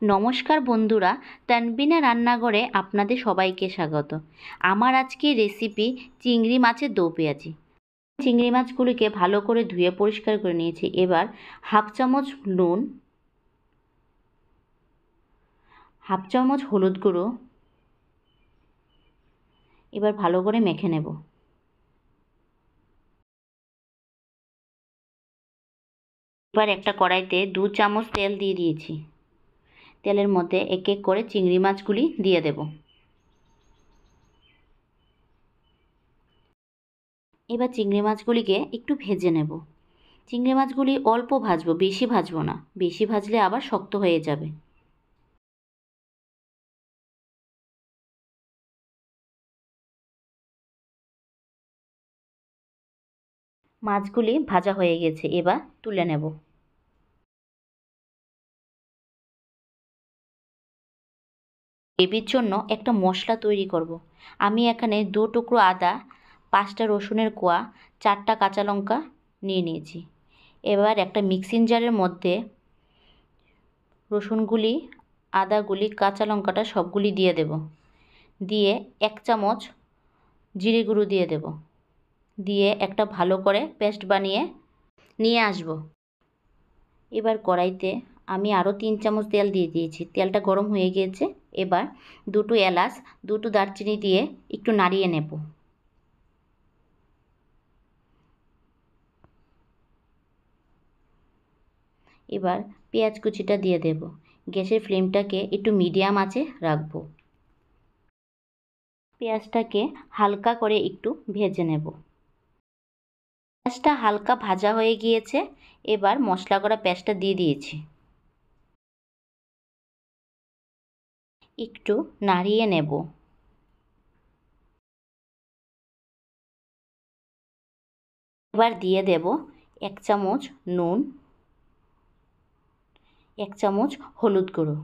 নমস্কার বন্ধুরা, তানবিনা রান্নাঘরে আপনাদের সবাইকে স্বাগত। আমার আজকের রেসিপি চিংড়ি মাছের দো পেঁয়াজি। চিংড়ি মাছগুলিকে ভালো করে ধুয়ে পরিষ্কার করে নিয়েছি। এবার হাফ চামচ নুন, হাফ চামচ হলুদ গুঁড়ো এবার ভালো করে মেখে নেব। এবার একটা কড়াইতে 2 চামচ তেল দিয়ে দিয়েছি। তেলের মধ্যে এক এক করে চিংড়ি মাছগুলি দিয়ে দেব। এবার চিংড়ি মাছগুলিকে একটু ভেজে নেব। চিংড়ি মাছগুলি অল্প ভাজবো, বেশি ভাজবো না, বেশি ভাজলে আবার শক্ত হয়ে যাবে। মাছগুলি ভাজা হয়ে গেছে, এবার তুলে নেব। গ্রেভির জন্য একটা মশলা তৈরি করব। আমি এখানে 2 টুকরো আদা, 5টা রসুনের কোয়া, 4টা কাঁচা লঙ্কা নিয়ে নিয়েছি। এবার একটা মিক্সিং জারের মধ্যে রসুনগুলি, আদাগুলি, কাঁচা লঙ্কাটা সবগুলি দিয়ে দেব। দিয়ে 1 চামচ জিরে গুঁড়ো দিয়ে দেব। দিয়ে একটা ভালো করে পেস্ট বানিয়ে নিয়ে আসব। এবার কড়াইতে আমি আরও 3 চামচ তেল দিয়ে দিয়েছি। তেলটা গরম হয়ে গিয়েছে। এবার 2টো এলাচ, 2টো দারচিনি দিয়ে একটু নাড়িয়ে নেব। এবার পেঁয়াজ কুচিটা দিয়ে দেব। গ্যাসের ফ্লেমটাকে একটু মিডিয়াম আঁচে রাখব। পেঁয়াজটাকে হালকা করে একটু ভেজে নেব। পেঁয়াজটা হালকা ভাজা হয়ে গিয়েছে। এবার মশলা করা পেঁয়াজটা দিয়ে দিয়েছি। একটু নাড়িয়ে নেব। এবার দিয়ে দেব 1 চামচ নুন, 1 চামচ হলুদ গুঁড়ো,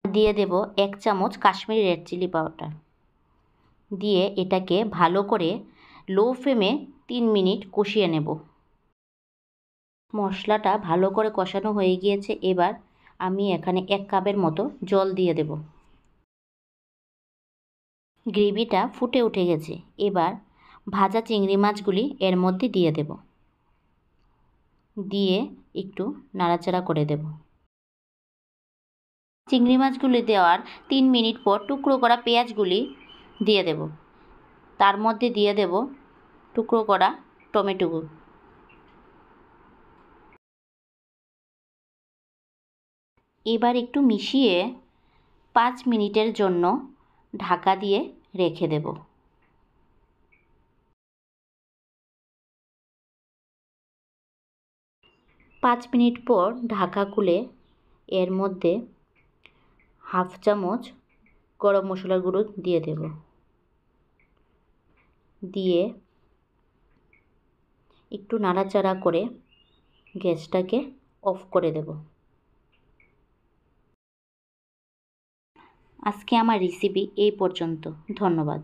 দিয়ে দেব 1 চামচ কাশ্মীরি রেড চিলি পাউডার। দিয়ে এটাকে ভালো করে লো ফ্লেমে 3 মিনিট কষিয়ে নেব। মশলাটা ভালো করে কষানো হয়ে গিয়েছে। এবার আমি এখানে 1 কাপের মতো জল দিয়ে দেব। গ্রেভিটা ফুটে উঠে গেছে। এবার ভাজা চিংড়ি মাছগুলি এর মধ্যে দিয়ে দেব। দিয়ে একটু নাড়াচাড়া করে দেব। চিংড়ি মাছগুলি দেওয়ার 3 মিনিট পর টুকরো করা পেঁয়াজগুলি দিয়ে দেব। তার মধ্যে দিয়ে দেব টুকরো করা টমেটো। এবার একটু মিশিয়ে 5 মিনিটের জন্য ঢাকা দিয়ে রেখে দেব। 5 মিনিট পর ঢাকা খুলে এর মধ্যে হাফ চামচ গরম মশলার গুঁড়ো দিয়ে দেব। দিয়ে একটু নাড়াচাড়া করে গ্যাসটাকে অফ করে দেব। আজকে আমার রেসিপি এই পর্যন্ত। ধন্যবাদ।